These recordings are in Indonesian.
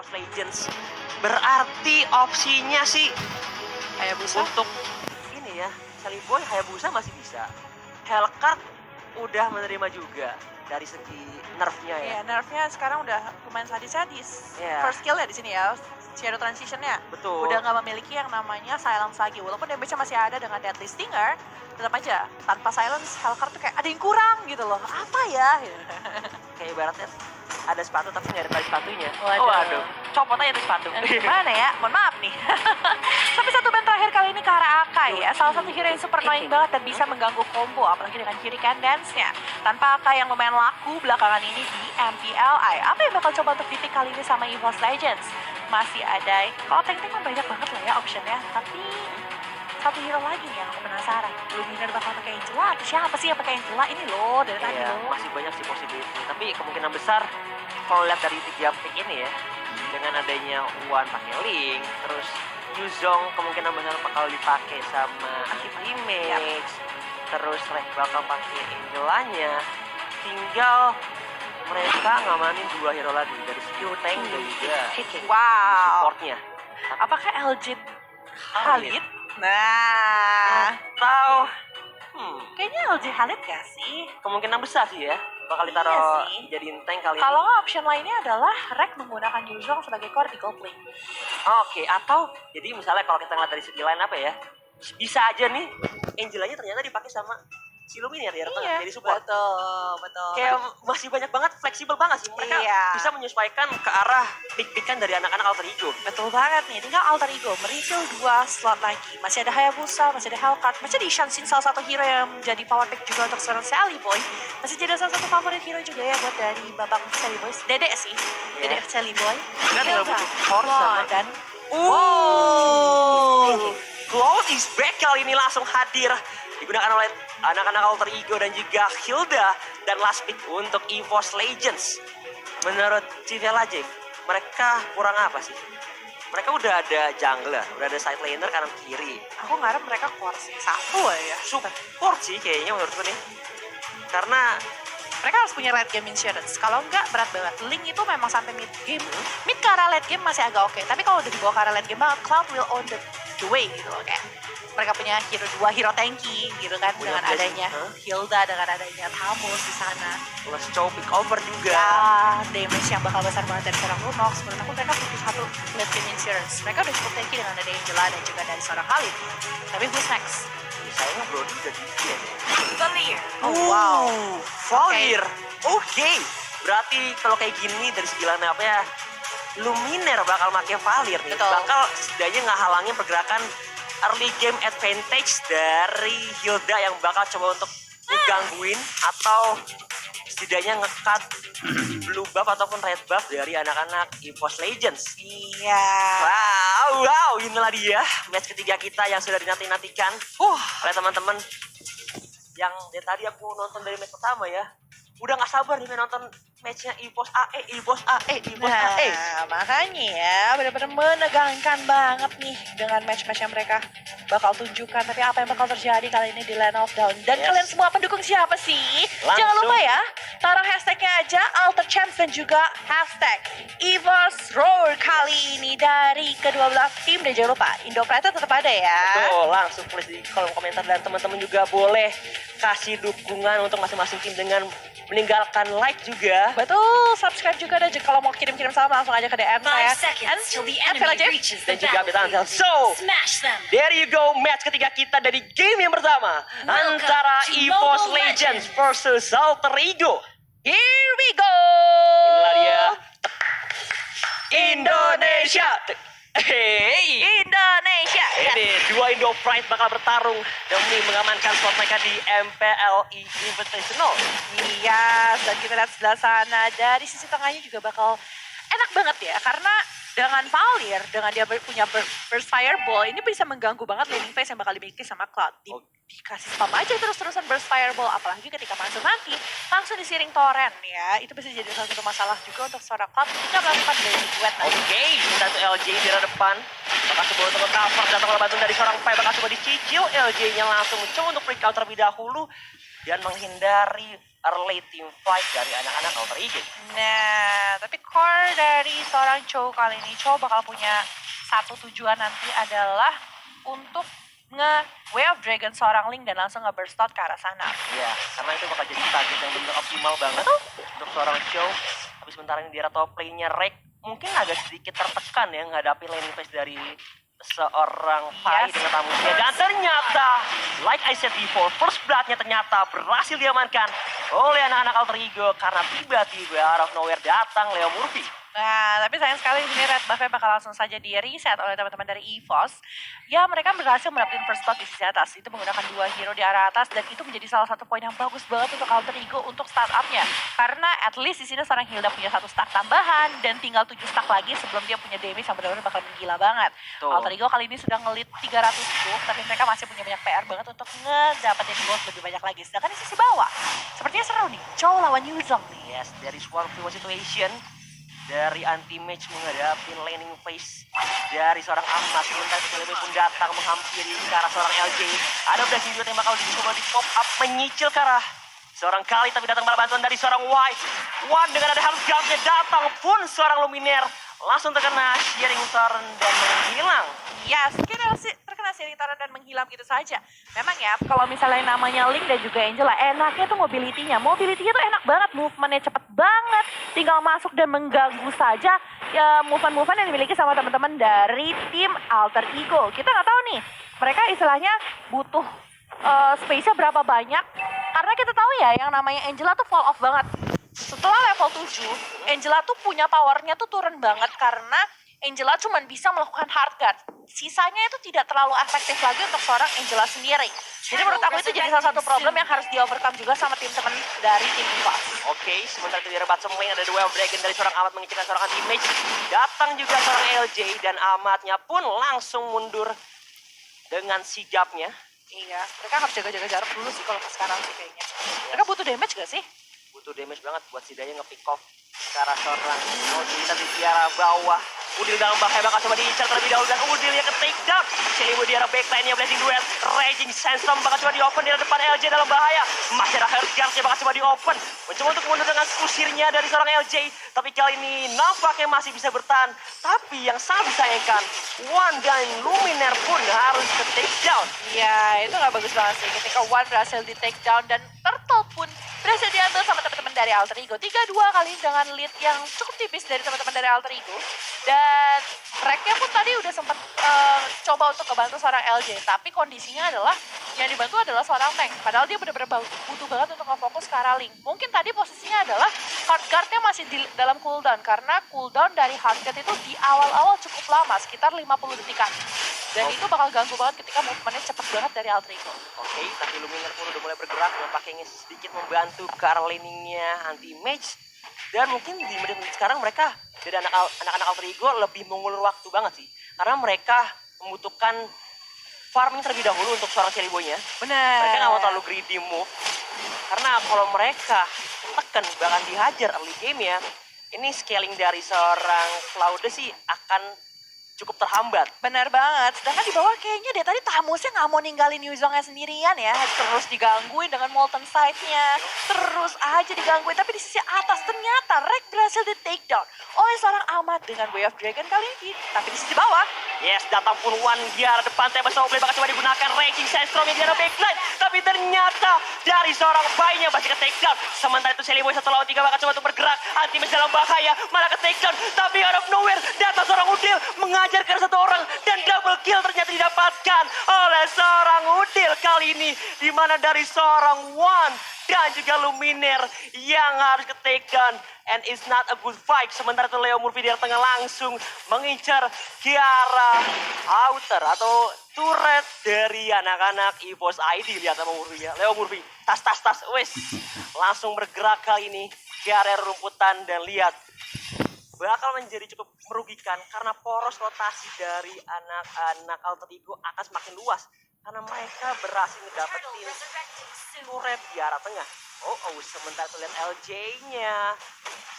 EVOS Legends. Berarti opsinya sih Hayabusa untuk ini ya, Sally Boy Hayabusa masih bisa. Hellcard udah menerima juga dari segi nerfnya ya. ya, nerfnya sekarang udah lumayan sadis-sadis. Iya. First skill ya di sini ya, Shadow Transition-nya. Betul. Udah nggak memiliki yang namanya silence lagi. Walaupun damage-nya masih ada dengan Deadly Stinger, tetap aja tanpa silence Hellcard tuh kayak ada yang kurang gitu loh. Apa ya? Kayak ibaratnya ada sepatu tapi nggak ada tali sepatunya. Waduh. Oh waduh, copot aja tuh sepatu. Gimana ya? Mohon maaf nih. Tapi satu band terakhir kali ini ke arah Akai ya. Salah satu hero yang super annoying banget dan bisa mengganggu combo. Apalagi dengan Hurricane Dance-nya. Tanpa Akai yang lumayan laku belakangan ini di MPLI. Apa yang bakal coba untuk ditik kali ini sama EVOS Legends? Masih ada, kalau tank-tank mah banyak banget lah ya optionnya. Tapi satu hero lagi nih yang aku penasaran. Luminer bakal pakai Angela atau siapa sih yang pakai Angela? Ini loh dari tadi Iya, loh. masih banyak sih possibility. Tapi kemungkinan besar kalau lihat dari 3 pick ini ya, dengan adanya Wan pakai Link, terus Yuzong kemungkinan besar bakal dipakai sama Image, terus Rek bakal pakai Angelanya. Tinggal mereka ngamanin 2 hero lagi dari segi tank dan juga Wow. supportnya. Apakah Elgin Khalid? Khalid? Nah, Atau kayaknya LJ Khalid gak sih? kemungkinan besar sih ya bakal Iya ditaruh sih. jadiin tank kali Kalau ini. nggak option lainnya adalah Rek menggunakan Yuzong sebagai core di gold lane. Oke, atau jadi misalnya kalau kita ngeliat dari segi lain apa ya, bisa aja nih Angelanya ternyata dipakai sama si Luminer ya, jadi support. betul. Kayak masih banyak banget, fleksibel banget sih. Mereka Iya. bisa menyesuaikan ke arah pick-pickan dari anak-anak alter ego. Betul banget nih, tinggal alter ego merefill 2 slot lagi. Masih ada Hayabusa, masih ada Hellcard, masih ada Ishanshin, salah satu hero yang menjadi power pick juga untuk seorang Sally Boy. Masih jadi salah satu favorit hero juga ya buat dari babak Sally Boy. Dedek sih, Dedek Sally Boy. Kan tinggal Hilda, butuh core sama- dan Cloud is back kali ini langsung hadir. Digunakan oleh anak-anak alter ego dan juga Hilda. Dan last pick untuk EVOS Legends. Menurut Civela Jeff, mereka kurang apa sih? Mereka udah ada jungler, udah ada side laner kanan kiri. aku ngarep mereka core sih satu ya. Support sih kayaknya menurutku nih. Karena Mereka harus punya late game insurance. Kalau enggak berat banget. Link itu memang sampai mid game. Mid ke arah late game masih agak oke. Tapi kalau udah dibawa ke arah late game banget, Cloud will own the way gitu loh. Kayak mereka punya hero tanky gitu kan. Punya Dengan blessing, adanya Hilda, dengan adanya Tamus di sana. plus Chow pick over juga. Ya, damage yang bakal besar banget dari seorang Lunox. Menurut aku mereka butuh satu late game insurance. Mereka udah cukup tanky dengan ada Angela dan juga dari seorang Khalid. Tapi who's next? Sayangnya Brody udah di game. Valir. Oh wow. Valir. Oke. Berarti kalau kayak gini dari segi line up ya, Luminer bakal pakai Valir nih. Betul. Bakal setidaknya ngehalangin pergerakan early game advantage dari Hilda yang bakal coba untuk ngegangguin atau setidaknya nge-cut blue buff ataupun red buff dari anak-anak EVOS Legends. Iya. Wow, inilah dia match ketiga kita yang sudah dinanti-nantikan. Oleh teman-teman yang dari tadi aku nonton dari match pertama ya, udah nggak sabar nih nonton matchnya EVOS AE. Nah, makanya ya benar-benar menegangkan banget nih dengan match-match yang mereka bakal tunjukkan. Tapi apa yang bakal terjadi kali ini di Land of Dawn? Dan Yes. kalian semua pendukung siapa sih? Langsung. Jangan lupa ya, taruh hashtagnya aja Alter Champs dan juga hashtag EVOS Roar kali ini dari kedua belah tim. Dan jangan lupa, Indo Pride tetap ada ya. Tuh, langsung tulis di kolom komentar dan teman-teman juga boleh kasih dukungan untuk masing-masing tim dengan meninggalkan like juga. Betul, subscribe juga dan kalau mau kirim-kirim salam langsung aja ke DM 5 saya. seconds till the And enemy Vela Jeff. reaches the Dan juga update Ansel. battlefield. So, Smash them. there you go, match ketiga kita dari game yang pertama Welcome antara to EVOS Mobile Legends Legends. versus Alter Ego. Here we go. Inilah dia Indonesia. Hey, Indonesia. ini dua Indo Pride bakal bertarung demi mengamankan spot mereka di MPLI Invitational. Iya, dan kita lihat sebelah sana dari sisi tengahnya juga bakal enak banget ya, karena dengan Valir, dengan dia punya burst fireball, ini bisa mengganggu banget laning phase yang bakal dimiliki sama Cloud. Dikasih spam aja terus-terusan burst fireball, apalagi ketika masuk nanti langsung disiring torrent ya. Itu bisa jadi salah satu masalah juga untuk seorang Cloud ketika melakukan blade duet nanti. Oke, satu LJ di arah depan. Bakal coba untuk cover, datang oleh bantuan dari seorang Pai, bakal coba dicicil. LJ-nya langsung mencoba untuk break out terlebih dahulu. dan menghindari early team fight dari anak-anak Alter Ego. Nah, tapi core dari seorang Chow kali ini, Chow bakal punya satu tujuan nanti adalah untuk Way of Dragon seorang Link dan langsung nge-burst out ke arah sana. Iya, karena itu bakal jadi target yang benar optimal banget untuk seorang Chow. Tapi sementara ini di era top lane-nya Rek mungkin agak sedikit tertekan ya menghadapi lane phase dari seorang Pai dengan tamunya. Dan ternyata, like I said before, first blood-nya ternyata berhasil diamankan oleh anak-anak Alter Ego karena tiba-tiba out of nowhere datang Leo Murphy. Nah, tapi sayang sekali di sini Red Buff-nya bakal langsung saja di-reset oleh teman-teman dari EVOS. Ya, mereka berhasil mendapatkan first blood di sisi atas. Itu menggunakan 2 hero di arah atas dan itu menjadi salah satu poin yang bagus banget untuk Alter Ego untuk startup-nya. Karena at least di sini seorang Hilda punya 1 stack tambahan dan tinggal 7 stack lagi sebelum dia punya damage yang benar-benar bakal menggila banget. Tuh. Alter Ego kali ini sudah ngelit 300 gold, tapi mereka masih punya banyak PR banget untuk ngedapetin gold lebih banyak lagi. Sedangkan di sisi bawah, sepertinya seru nih. Chow lawan Yuzong nih. Yes, there is one situation dari anti-match menghadapi laning phase dari seorang Ahmad. Sementara Celebi pun datang menghampiri ke arah seorang LJ. Ada blessing juga yang bakal dicoba di pop up menyicil ke arah seorang Kali, tapi datang malah bantuan dari seorang White. One dengan ada Helm Guard-nya datang pun seorang Luminaire langsung terkena Shearing Torrent dan menghilang. Yes, terkena Shearing Torrent dan menghilang gitu saja. Memang ya, kalau misalnya namanya Link dan juga Angela, enaknya tuh mobility-nya. Mobility-nya tuh enak banget, movement-nya cepet banget. Tinggal masuk dan mengganggu saja ya movement-movement yang dimiliki sama teman-teman dari tim Alter Ego. Kita nggak tahu nih, mereka istilahnya butuh space-nya berapa banyak. Karena kita tahu ya, yang namanya Angela tuh fall off banget. Setelah level 7, Angela tuh punya powernya tuh turun banget karena Angela cuma bisa melakukan hard guard. Sisanya itu tidak terlalu efektif lagi untuk seorang Angela sendiri. Jadi menurut aku itu jadi salah satu problem yang harus di-overcome juga sama tim-teman dari tim EVOS. Oke, sementara itu di area bottom lane ada The Way of Dragon dari seorang Ahmad mengincar seorang anti-mage. Datang juga seorang LJ dan Ahmadnya pun langsung mundur dengan sigapnya. Iya, mereka harus jaga-jaga jarak dulu sih kalau sekarang sih kayaknya. Mereka butuh damage gak sih? Butuh damage banget buat si Daya nge-pick off ke arah seorang Odin di arah bawah. Udil dalam bahaya bakal coba diincar terlebih dahulu dan Udilnya ke take down. Celimu di arah backline-nya Blazing Duel. Raging Sandstorm bakal coba di-open di arah depan LJ dalam bahaya. Masih ada Heartguard-nya bakal coba di-open. Mencoba untuk mundur dengan kusirnya dari seorang LJ. Tapi kali ini nampaknya masih bisa bertahan. Tapi yang sangat disayangkan, One dan Luminaire pun harus ke take down. Iya, itu gak bagus banget sih. Ketika One berhasil di take down dan Turtle pun berhasil diambil sama teman-teman dari Alter Ego. 3-2 kali dengan lead yang cukup tipis dari teman-teman dari Alter Ego. Dan Reknya pun tadi udah sempat coba untuk kebantu seorang LJ. Tapi kondisinya adalah yang dibantu adalah seorang tank. Padahal dia benar-benar butuh banget untuk nge-fokus ke arah Link. Mungkin tadi posisinya adalah hard guard-nya masih di dalam cooldown. Karena cooldown dari hard guard itu di awal-awal cukup lama, sekitar 50 detikan. Dan itu bakal ganggu banget ketika movementnya cepet banget dari Alter Ego. Oke, tapi Luminaire pun udah mulai bergerak. Nampaknya sedikit membantu ke arah laning-nya anti-mage. Dan mungkin di menit sekarang mereka dari anak-anak Alter Ego lebih mengulur waktu banget sih. Karena mereka membutuhkan farming terlebih dahulu untuk seorang Celiboy-nya. Bener. Mereka nggak mau terlalu greedy move. Karena kalau mereka tekan bahkan dihajar early game ya, ini scaling dari seorang Cloud sih akan cukup terhambat. Bener banget. Sedangkan di bawah kayaknya dia tadi Tamusnya nggak mau ninggalin Yuzongnya sendirian ya. Terus digangguin dengan Molten Side-nya. Terus aja digangguin. Tapi di sisi atas ternyata Rek berhasil di take down oleh seorang Ahmad dengan Way of Dragon kali ini. Tapi di sisi bawah, yes, datang pun One di arah depan. Tebas Soulblade bakal coba digunakan Raging Sandstorm di arah backline. Tapi ternyata dari seorang Bai-nya masih ke take down. Sementara itu Celiboy 1 lawan 3 bakal coba untuk bergerak. Anti-match dalam bahaya. Malah ke take down. Tapi out of nowhere datang seorang Udil mengajar ke satu orang. Dan double kill ternyata didapatkan oleh seorang Udil kali ini. Dimana dari seorang One dan juga Luminaire yang harus ke take down. And it's not a good fight. Sementara itu Leo Murphy di tengah langsung mengincar ke arah outer atau turret dari anak-anak EVOS ID. Lihat sama Murphy ya. Leo Murphy, tas. Wes, langsung bergerak kali ini ke area rumputan dan lihat. Bakal menjadi cukup merugikan karena poros rotasi dari anak-anak Alter Ego akan semakin luas. Karena mereka berhasil mendapatkan turret di arah tengah. Sementara itu lihat LJ-nya.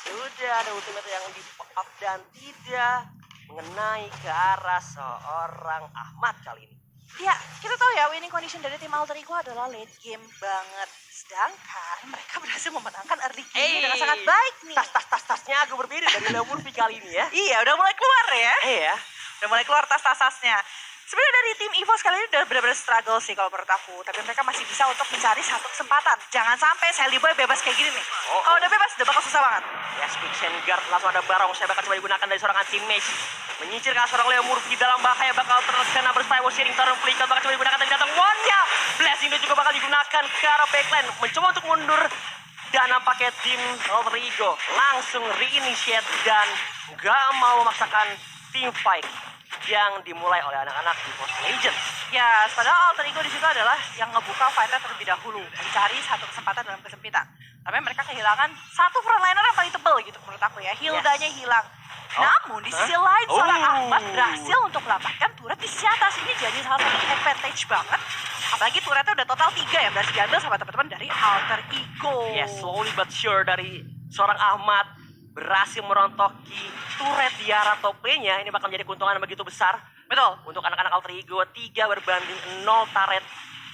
Sudah ada ultimate yang di pop up dan tidak mengenai ke arah seorang Ahmad kali ini. ya kita tahu ya winning condition dari tim Alter Ego adalah late game banget. Sedangkan mereka berhasil memenangkan early game dengan sangat baik nih. Tas-tasnya agak berbeda dari Leo Murphy kali ini ya. Iya, udah mulai keluar ya. Iya. Udah mulai keluar tas-tasnya. Sebenarnya dari tim EVOS kali ini udah benar-benar struggle sih kalau menurut aku. Tapi mereka masih bisa untuk mencari satu kesempatan. Jangan sampai Sally Boy bebas kayak gini nih. Kalau udah bebas udah bakal susah banget. Ya, Fiction Guard langsung ada barong. Saya bakal coba digunakan dari seorang anti-mage. Menyingkirkan seorang Leo Murphy dalam bahaya. Bakal terkena berspywall sharing turn flicker. Bakal coba digunakan dari datang one-nya. Blessing dia juga bakal digunakan ke arah backline. Mencoba untuk mundur. Dan nampaknya tim Alter Ego langsung reinitiate dan gak mau memaksakan team fight yang dimulai oleh anak-anak di Post Legends. Ya, padahal Alter Ego di situ adalah yang ngebuka fight-nya terlebih dahulu, mencari satu kesempatan dalam kesempitan. Tapi mereka kehilangan satu frontliner yang paling tebel gitu menurut aku ya. Hildanya hilang. Namun di sisi lain seorang Ahmad berhasil untuk mendapatkan turret di sisi atas. Ini jadi salah satu advantage banget. Apalagi turretnya udah total 3 yang berhasil diambil sama teman-teman dari Alter Ego. Yes, slowly but sure dari seorang Ahmad berhasil merontoki turret di arah top lane-nya. Ini bakal menjadi keuntungan yang begitu besar. Betul. Untuk anak-anak Alter Ego 3 berbanding 0 turret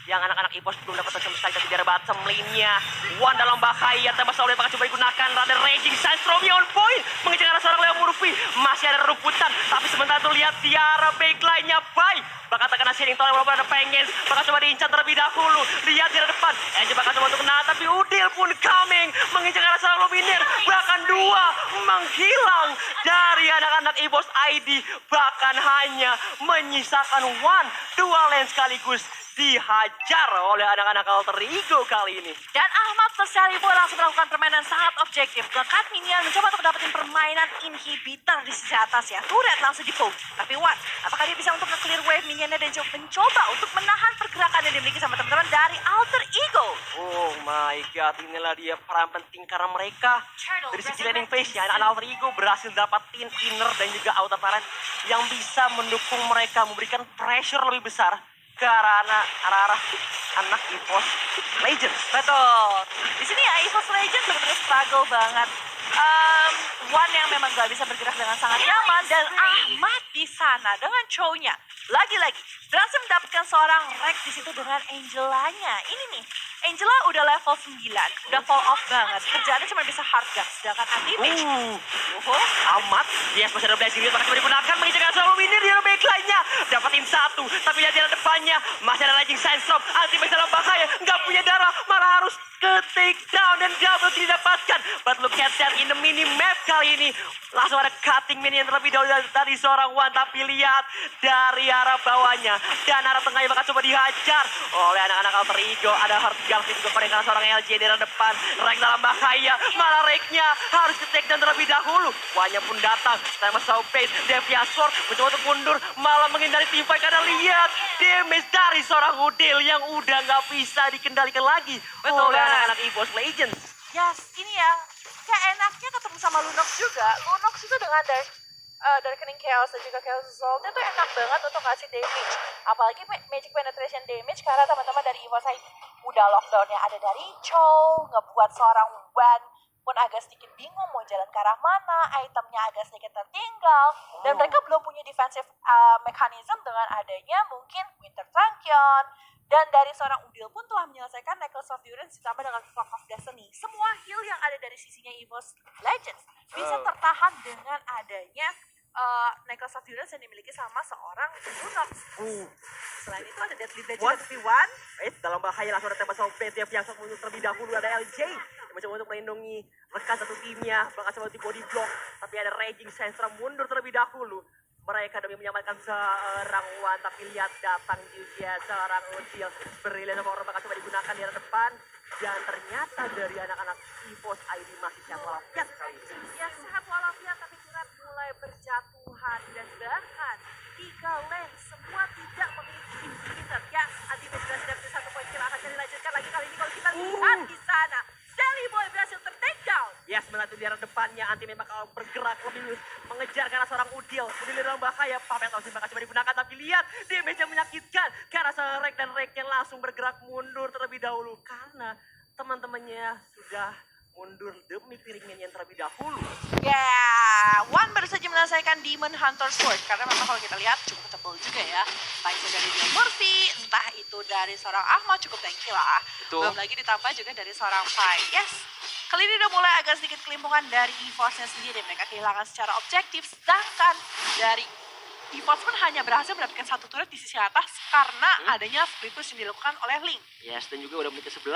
yang anak-anak EVOS belum dapat sama sekali. Tapi di arah bottom lane-nya One dalam bahaya. Tembak Saulnya bakal coba digunakan. Rada Raging Sandstorm on point mengejar arah seorang Leo Murphy. Masih ada rumputan. Tapi sementara itu lihat di arah backline-nya Bai bakal terkena sharing tolong walaupun ada pengen. Bakal coba diincar terlebih dahulu. Lihat di arah depan. Aja bakal coba untuk kena. Tapi Udil pun coming mengejar arah seorang Luminir. Bahkan 2 menghilang dari anak-anak EVOS ID. Bahkan hanya menyisakan One. 2 lane sekaligus dihajar oleh anak-anak Alter Ego kali ini. Dan Ahmad plus Sally Boy langsung melakukan permainan sangat objektif. Nge-cut minion mencoba untuk dapetin permainan inhibitor di sisi atas ya. Turret langsung di-poke. Tapi what? Apakah dia bisa untuk nge-clear wave minionnya dan mencoba untuk menahan pergerakan yang dimiliki sama teman-teman dari Alter Ego? Oh my god, inilah dia peran penting karena mereka dari sisi laning phase-nya anak-anak Alter Ego berhasil dapatin inner dan juga outer turret yang bisa mendukung mereka, memberikan pressure lebih besar ke arah anak EVOS Legends. Betul. Di sini ya EVOS Legends benar-benar struggle banget. One yang memang gak bisa bergerak dengan sangat nyaman dan Ahmad di sana dengan Chow-nya lagi-lagi berhasil mendapatkan seorang Rex di situ dengan Angelanya. Ini nih, Angela udah level 9, udah fall off banget. Kerjaannya cuma bisa hard gun, sedangkan anti-mage. Ahmad, yes, masih ada blessing dia bakal coba digunakan mengincar selalu winner di arah backline-nya. Dapatin 1, tapi lihat di arah depannya masih ada Raging Sandstorm. Anti-mage dalam bahaya, nggak punya darah, malah harus ke take down dan double didapatkan. But look at that in the mini map kali ini. Langsung ada cutting minion terlebih dahulu dari seorang One. Tapi lihat dari arah bawahnya dan arah tengahnya bakal coba dihajar oleh anak-anak Alter Ego. Ada Heart Galaxy juga pada karena seorang LJ di arah depan. Rek dalam bahaya, malah Reknya harus ke take down terlebih dahulu. Wanya pun datang, sama Southpace, Devia Sword mencoba untuk mundur, malah menghindari team fight karena lihat damage dari seorang Udil yang udah nggak bisa dikendalikan lagi oleh anak-anak EVOS Legends. Yes, ini ya. Kayak enaknya ketemu sama Lunox juga. Lunox itu dengan dari Kening Chaos dan juga Chaos Assault itu enak banget untuk ngasih damage. Apalagi Magic Penetration damage karena teman-teman dari EVOS ID udah lockdownnya ada dari Chow, ngebuat seorang Wan pun agak sedikit bingung mau jalan ke arah mana, itemnya agak sedikit tertinggal, dan mereka belum punya defensive mechanism dengan adanya mungkin Winter Truncheon, dan dari seorang Udil pun telah menyelesaikan Necklace of Durance ditambah dengan Flock of Destiny. Semua heal yang ada dari sisinya EVOS Legends bisa tertahan dengan adanya Necklace of Durance yang dimiliki sama seorang Lunox. Selain itu ada Deadly Legend One. Dalam bahaya langsung ada tembak sama PT yang mundur terlebih dahulu. Ada LJ yang mencoba untuk melindungi rekan satu timnya. Bakal coba di body block. Tapi ada Raging Sandstorm mundur terlebih dahulu. Mereka demi menyelamatkan seorang One. Tapi lihat datang juga seorang Udil. Brilliant sama orang bakal coba digunakan di arah depan. Dan ternyata dari anak-anak EVOS ID masih sehat walafiat kali ini. Ya sehat walafiat tapi turret mulai berjatuhan dan bahkan 3 lane semua tidak memiliki inhibitor. Yes, anti-mage berhasil dapat 1 poin kill akan dilanjutkan lagi kali ini kalau kita lihat di sana. Sally Boy berhasil ter-take down. Yes, melaju di arah depannya. Anti-mage bakal bergerak lebih mengejar karena seorang Udil. Udil dalam bahaya. Papet langsung bakal coba digunakan. Tapi lihat damage yang menyakitkan. Karena seorang Rek dan Reknya langsung bergerak mundur terlebih dahulu. Karena teman-temannya sudah mundur demi piringin yang terlebih dahulu. Ya, One baru saja menyelesaikan Demon Hunter Sword. Karena memang kalau kita lihat cukup tebal juga ya. Entah itu dari Leo Murphy, entah itu dari seorang Ahmad, cukup tanky lah. Betul. Belum lagi ditambah juga dari seorang Pai. Yes, kali ini udah mulai agak sedikit kelimpungan dari EVOS-nya sendiri. Mereka kehilangan secara objektif, sedangkan dari EVOS pun hanya berhasil mendapatkan satu turret di sisi atas karena adanya split push yang dilakukan oleh Link. Yes, dan juga udah menit ke-11.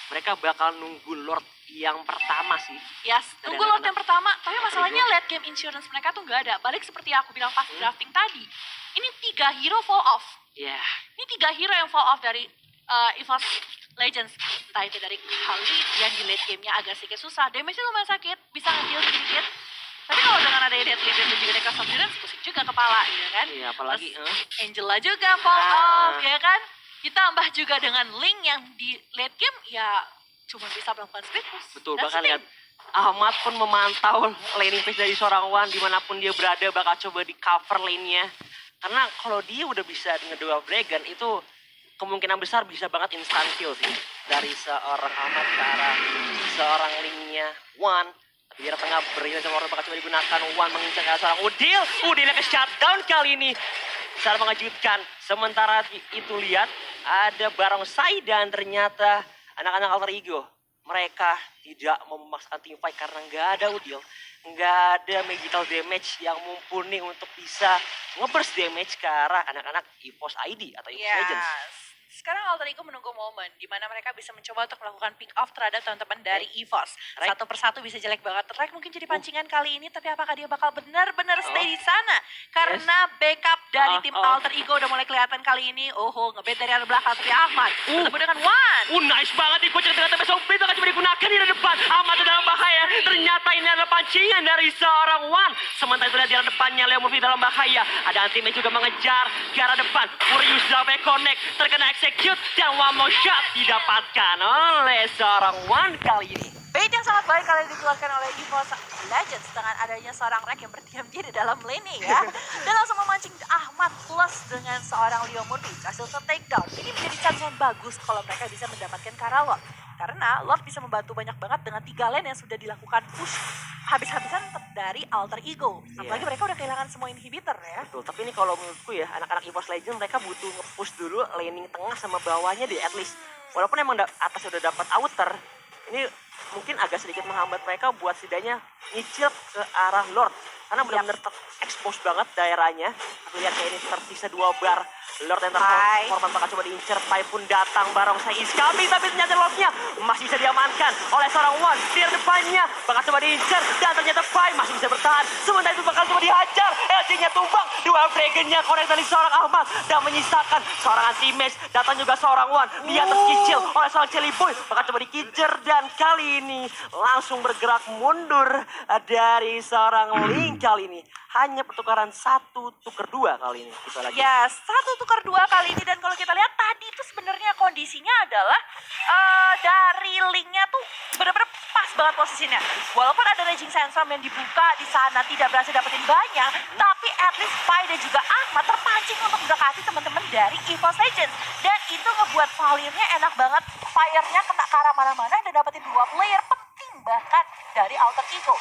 Mereka bakal nunggu Lord yang pertama sih. Yes, tunggu Lord yang pertama. Tapi masalahnya late game insurance mereka tuh nggak ada. Balik seperti yang aku bilang pas drafting tadi. Ini 3 hero fall off. Ya, Ini 3 hero yang fall off dari EVOS Legends. Entah itu dari Khalid yang di late game-nya agak sedikit susah. Damage-nya lumayan sakit, bisa nge-heal sedikit. Tapi kalau dengan ada Deadly dan juga Deca Subsidence, pusing juga kepala, ya kan? iya apalagi Terus Angela juga fall off, ya kan? Ditambah juga dengan Link yang di late game, ya cuma bisa melakukan speed push. betul, That's bahkan the lihat thing. Ahmad pun memantau laning phase dari seorang Wan dimanapun dia berada bakal coba di cover lane-nya. Karena kalau dia udah bisa nge-dual Dragon itu kemungkinan besar bisa banget instant kill sih. Dari seorang Ahmad ke arah seorang lane-nya Wan. Di arah tengah berikan sama orang bakal coba digunakan. Wan mengincar ke arah seorang Udil. Udilnya ke shutdown kali ini. Secara mengejutkan. Sementara itu lihat ada Barongsai dan ternyata anak-anak Alter Ego. Mereka tidak memaksakan team fight karena nggak ada Udil. Nggak ada magical damage yang mumpuni untuk bisa nge-burst damage ke arah anak-anak EVOS ID atau EVOS Legends. Yes. Sekarang Alter Ego menunggu momen di mana mereka bisa mencoba untuk melakukan pick off terhadap teman-teman dari EVOS. Right. Satu persatu bisa jelek banget. Rek mungkin jadi pancingan kali ini, tapi apakah dia bakal benar-benar stay di sana? Karena backup dari tim Alter Ego udah mulai kelihatan kali ini. Ngebet dari arah belakang tapi Ahmad ketemu dengan Wan. Nice banget nih kucing tengah SOP bakal coba digunakan di depan. Ahmad dalam bahaya. Ternyata ini adalah pancingan dari seorang Wan. Sementara itu lihat di arah depannya Leo Murphy dalam bahaya. Ada anti-match juga mengejar ke arah depan. Furious sampai connect. Terkena execute dan one more shot didapatkan oleh seorang Wan kali ini. Bait yang sangat baik kali ini dikeluarkan oleh EVOS Legends dengan adanya seorang Rek yang berdiam diri dalam lane ya. Dan langsung memancing Ahmad plus dengan seorang Leo Murphy hasil ke takedown. Ini menjadi chance yang bagus kalau mereka bisa mendapatkan Kara Lord. Karena Lord bisa membantu banyak banget dengan 3 lane yang sudah dilakukan push habis-habisan dari Alter Ego. Apalagi mereka udah kehilangan semua inhibitor ya. Betul, tapi ini kalau menurutku ya anak-anak EVOS Legends mereka butuh nge-push dulu laning tengah sama bawahnya deh at least. Walaupun emang atas udah dapat outer, ini mungkin agak sedikit menghambat mereka buat setidaknya nyicil ke arah Lord. Karena benar-benar expose banget daerahnya. Aku lihat kayak ini tersisa 2 bar. Lord yang terhormat bakal coba diincer. Pai pun datang, Barongsai is coming. Tapi ternyata Lordnya masih bisa diamankan oleh seorang Wan. Di depannya bakal coba diincer. Dan ternyata Pai masih bisa bertahan. Sementara itu bakal coba dihajar. LC-nya tumbang. Dual Dragon-nya korek dari seorang Ahmad. Dan menyisakan seorang anti-match. Datang juga seorang Wan. Di atas kicil oleh seorang Celi Boy. Bakal coba dikicer. Dan kali ini langsung bergerak mundur dari seorang Link kali ini. Hanya pertukaran 1 tukar 2 kali ini. Kita lagi. Yes, 1 tukar 2 kali ini. Dan kalau kita lihat tadi itu sebenarnya kondisinya adalah dari Linknya tuh benar-benar pas banget posisinya. Walaupun ada Raging Sandstorm yang dibuka di sana tidak berhasil dapetin banyak, tapi at least Pai dan juga Ahmad terpancing untuk mendekati teman-teman dari EVOS Legends. Dan itu ngebuat Valirnya enak banget, fire-nya kena ke arah mana-mana dan dapetin 2 player penting bahkan dari Alter Ego.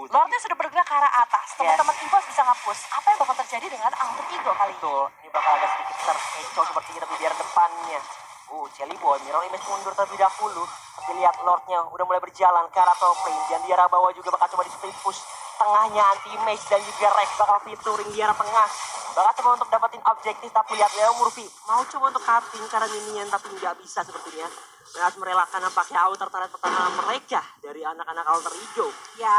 Lordnya sudah bergerak ke arah atas. Teman-teman EVOS bisa nge-push. Apa yang bakal terjadi dengan Alter Ego kali ini? Betul, ini bakal agak sedikit terkecoh sepertinya tapi biar depannya. Celi Boy, mirror image mundur terlebih dahulu. Tapi lihat Lordnya udah mulai berjalan ke arah top lane. Dan di arah bawah juga bakal coba di split push. Tengahnya anti-match dan juga Rex bakal featuring di arah tengah. Bakal coba untuk dapetin objektif tapi lihat Leo Murphy mau coba untuk cutting karena minion tapi nggak bisa sepertinya. Mereka harus merelakan nampaknya outer turret pertahanan mereka dari anak-anak Alter Ego. Ya,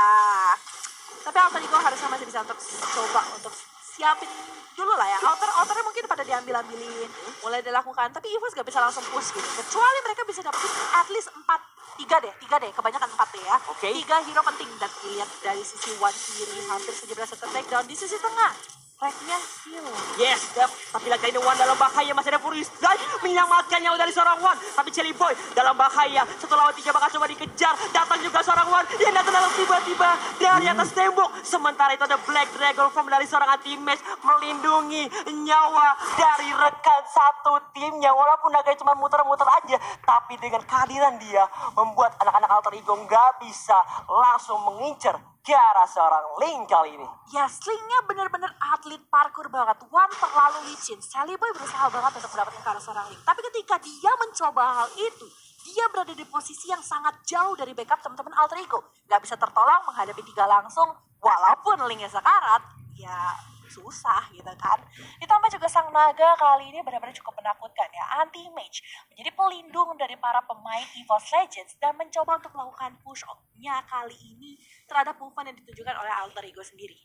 tapi Alter Ego harusnya masih bisa untuk coba untuk siapin dulu lah ya. Outernya mungkin pada diambil-ambilin, mulai dilakukan. Tapi EVOS gak bisa langsung push gitu. Kecuali mereka bisa dapetin at least 3 deh, kebanyakan 4 deh ya. 3 hero penting dan dilihat dari sisi Wan kiri hampir saja berhasil take-down di sisi tengah. Reknya heal. Yes, tapi lagi ini Wan dalam bahaya, masih ada Furious dan menyelamatkan nyawa dari seorang Wan. Tapi Celi Boy dalam bahaya, satu lawan 3 bakal coba dikejar. Datang juga seorang Wan yang datang dalam tiba-tiba dari atas tembok. Sementara itu ada Black Dragon Form dari seorang anti-match melindungi nyawa dari rekan satu timnya. Walaupun agak cuma muter-muter aja, tapi dengan kehadiran dia membuat anak-anak Alter Ego nggak bisa langsung mengincar ke arah seorang Link kali ini. Ya, Slingnya bener-bener atlet parkour banget. One terlalu licin. Sally Boy berusaha banget untuk mendapatkan ke arah seorang Link. Tapi ketika dia mencoba hal itu, dia berada di posisi yang sangat jauh dari backup teman-teman alter ego. Gak bisa tertolong menghadapi 3 langsung, walaupun Linknya sekarat, ya susah gitu kan. Ditambah juga sang naga kali ini benar-benar cukup menakutkan ya. Anti-mage menjadi pelindung dari para pemain EVOS Legends dan mencoba untuk melakukan push-up-nya kali ini terhadap movement yang ditunjukkan oleh alter ego sendiri.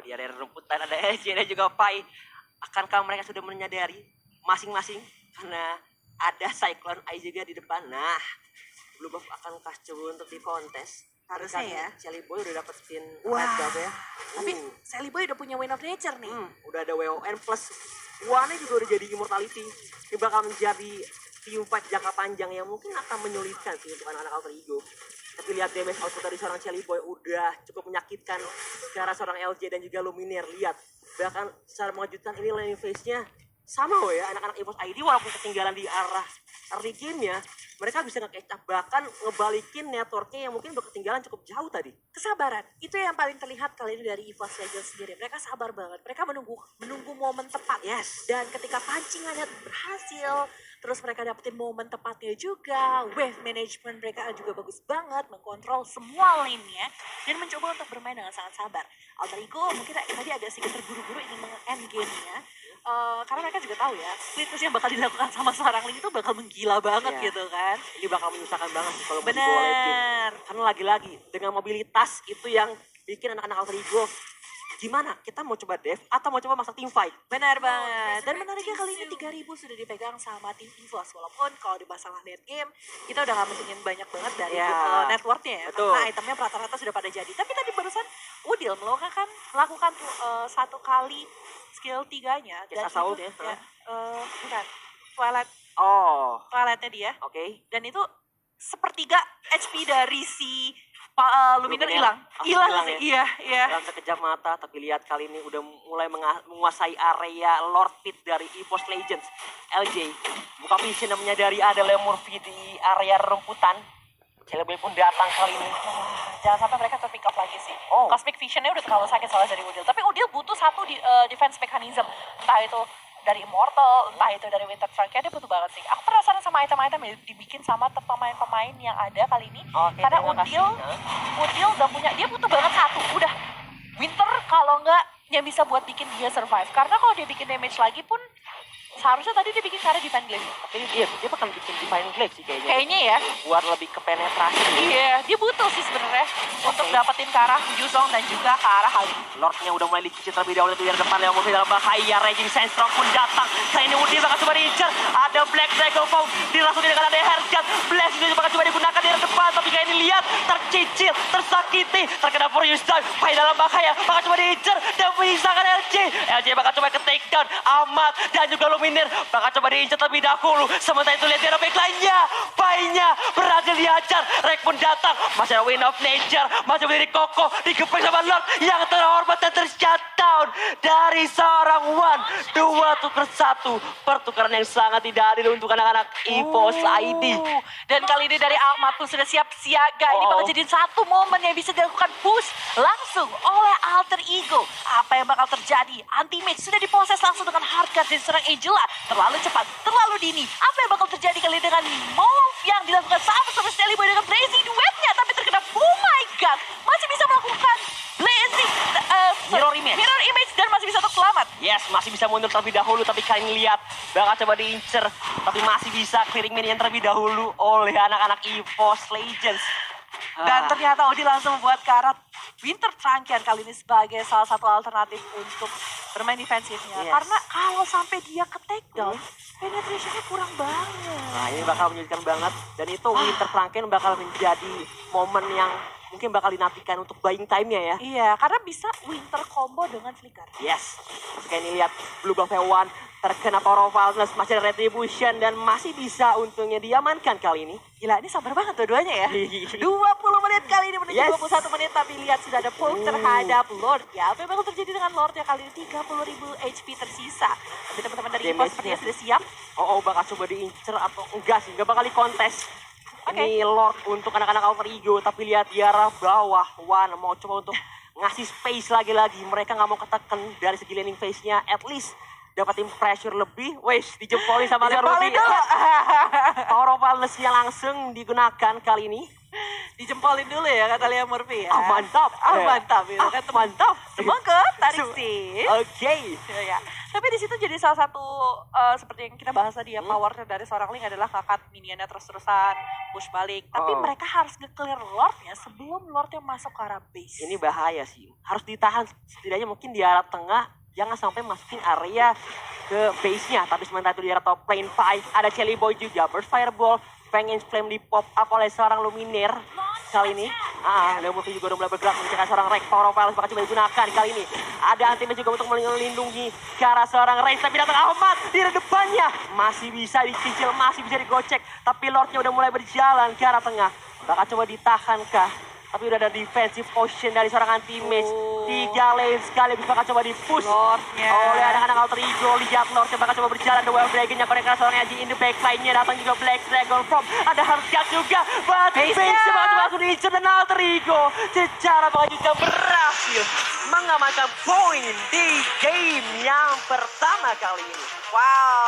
Di area rumputan ada LJ dan juga Pai. Akankah mereka sudah menyadari masing-masing karena ada Cyclone Eye juga di depan. Nah, Blue Buff akan coba untuk di kontes. Harusnya ya. Sally Boy udah dapet skin Wah. red buff ya. Tapi Sally Boy udah punya Win of Nature nih. Udah ada WON plus One juga udah jadi immortality. Ini bakal menjadi team fight jangka panjang yang mungkin akan menyulitkan sih untuk anak-anak alter ego. Tapi lihat damage output dari seorang Sally Boy udah cukup menyakitkan ke arah seorang LJ dan juga Lumineer. Lihat, bahkan secara mengejutkan ini landing phase-nya sama ya anak-anak EVOS ID walaupun ketinggalan di arah early game-nya, mereka bisa nge-catch up, bahkan ngebalikin networknya yang mungkin udah ketinggalan cukup jauh tadi. Kesabaran, itu yang paling terlihat kali ini dari EVOS Legends sendiri. Mereka sabar banget, mereka menunggu momen tepat. Yes. Dan ketika pancingannya berhasil, terus mereka dapetin momen tepatnya juga. Wave management mereka juga bagus banget, mengkontrol semua lane-nya dan mencoba untuk bermain dengan sangat sabar. Alter Ego mungkin tadi agak sedikit terburu-buru ingin meng-end game-nya. Karena mereka juga tahu ya, split push yang bakal dilakukan sama seorang Link itu bakal menggila banget gitu kan. Ini bakal menyusahkan banget sih kalau mau dibawa late game. Bener. Karena lagi-lagi dengan mobilitas itu yang bikin anak-anak alter ego gimana? Kita mau coba dev atau mau coba masak team fight? Benar banget. Dan menariknya kali ini 3.000 sudah dipegang sama tim EVOS. Walaupun kalau di masalah late game, kita udah gak mentingin banyak banget dari networknya ya. Betul. Karena itemnya rata-rata sudah pada jadi. Tapi tadi barusan Udil melakukan tuh, 1 kali skill 3-nya. Yes, assault ya. Bukan. Twilight-nya dia. Oke. Dan itu sepertiga HP dari si Lumineer hilang. Hilang Sih. ya? Iya. Dalam sekejap mata, tapi lihat kali ini udah mulai menguasai area Lord Pit dari EVOS Legends. LJ buka vision dan menyadari ada Lemur V di area rumputan. Celebrate pun datang kali ini. Jangan sampai mereka terpick up lagi sih. Cosmic Vision-nya udah terlalu sakit soalnya dari Udil. Tapi Udil butuh satu defense mechanism. Entah itu dari Immortal, entah itu dari Winter Trunk, dia butuh banget sih. Aku penasaran sama item-item yang dibikin sama pemain-pemain yang ada kali ini. Karena Udil udah punya, dia butuh banget satu. Udah, Winter kalau nggak yang bisa buat bikin dia survive. Karena kalau dia bikin damage lagi pun, seharusnya tadi dia bikin cara Divine Glaive. Tapi dia bakal bikin Divine Glaive sih kayaknya. Kayaknya ya. Buat lebih ke penetrasi. Iya, dia butuh sih sebenarnya untuk dapetin ke arah Yuzong dan juga ke arah Hali. Lordnya udah mulai dicicil terlebih dahulu di depan yang mungkin dalam bahaya. Raging Sandstorm pun datang. Kali ini Udil bakal coba diincar. Ada Black Dragon Form dirasuki dengan ada Heartshot. Blast juga bakal coba digunakan di depan. Tapi kali ini lihat tercicil, tersakiti, terkena Furious Dive. Pai dalam bahaya, bakal coba diincar dan menyisakan LJ. LJ bakal coba ke takedown. Ahmad dan juga Lumineer bakal coba diincar terlebih dahulu. Sementara itu lihat di arah back lainnya. Pai-nya berhasil dihajar. Rek pun datang. Masih ada Win of Nature. Masih berdiri kokoh. Digepeng sama Lord yang terhormat dan tershutdown dari seorang One. 2-1. Pertukaran yang sangat tidak adil untuk anak-anak EVOS ID. Dan kali ini dari Ahmad pun sudah siap siaga. Ini bakal jadi satu momen yang bisa dilakukan push langsung oleh alter ego. Apa yang bakal terjadi? Anti-mage sudah diproses langsung dengan hardcore dari seorang Angela. Terlalu cepat, terlalu dini. Apa yang bakal terjadi kali dengan move yang dilakukan sama Sally Boy dengan Blazing duetnya, tapi terkena, oh my god, masih bisa melakukan Blazing Mirror image dan masih bisa untuk selamat. Yes, masih bisa mundur terlebih dahulu, tapi kali ini lihat bakal coba diincer, tapi masih bisa clearing minion terlebih dahulu oleh anak-anak EVOS Legends. Dan ternyata Odi langsung membuat karat Winter Trunkian kali ini sebagai salah satu alternatif untuk bermain defensifnya. Yes. Karena kalau sampai dia ke takedown, penetrationnya kurang banget. Nah, ini bakal menyulitkan banget, dan itu Winter Franken bakal menjadi momen yang mungkin bakal dinantikan untuk buying time-nya ya. Iya, karena bisa Winter combo dengan Flicker. Yes, kayak ini lihat Blue Buff One terkena Power of Wildness, masih ada Retribution dan masih bisa untungnya diamankan kali ini. Gila, ini sabar banget dua-duanya ya. 20 menit kali ini menuju 21 menit, tapi lihat sudah ada poke terhadap Lord ya. Apa yang bakal terjadi dengan Lord ya kali ini? 30.000 HP tersisa. Tapi teman-teman dari EVOS sepertinya sudah siap. Bakal coba diincer atau enggak sih, enggak bakal dikontes. Oke. Ini Lord untuk anak-anak Alter Ego, tapi lihat di arah bawah. Wan mau coba untuk ngasih space lagi-lagi. Mereka nggak mau ketekan dari segi landing phase-nya. At least dapatin pressure lebih. Wes, dijempolin sama Liam Dijempolin Murphy. dulu. Power of Wildness-nya langsung digunakan kali ini. Dijempolin dulu ya kata Liam Murphy ya. Mantap. Mantap ya kan. Mantap. Semangat tarik sih. Oke. Ya. Tapi di situ jadi salah satu seperti yang kita bahas tadi ya, powernya dari seorang Link adalah kakak minionnya terus-terusan push balik. Tapi mereka harus nge-clear Lordnya sebelum Lordnya masuk ke arah base. Ini bahaya sih. Harus ditahan setidaknya mungkin di arah tengah. Jangan sampai masukin area ke base-nya. Tapi sementara itu di arah top lane 5 ada Jelly Boy juga. Burst Fireball. Pengen flame di pop up oleh seorang Luminaire kali ini. Leo Murphy juga udah mulai bergerak mencegah seorang Rex. Power of Violence bakal coba digunakan kali ini. Ada anti juga untuk melindungi ke arah seorang Rex. Tapi datang Ahmad di depannya. Masih bisa dicicil, masih bisa digocek. Tapi Lordnya udah mulai berjalan ke arah tengah. Bakal coba ditahan kah? Tapi udah ada defensive potion dari seorang anti-mage. 3 lane sekali bakal coba di-push Lordnya oleh anak-anak Alter Ego. Lihat Lordnya bakal coba berjalan. The Wild Dragon yang connect seorang Eji in the backline-nya. Datang juga Black Dragon from. Ada Hardjack juga. But base-nya bakal coba langsung diincer dan Alter Ego secara mengejutkan berhasil mengamankan poin di game yang pertama kali ini. wow.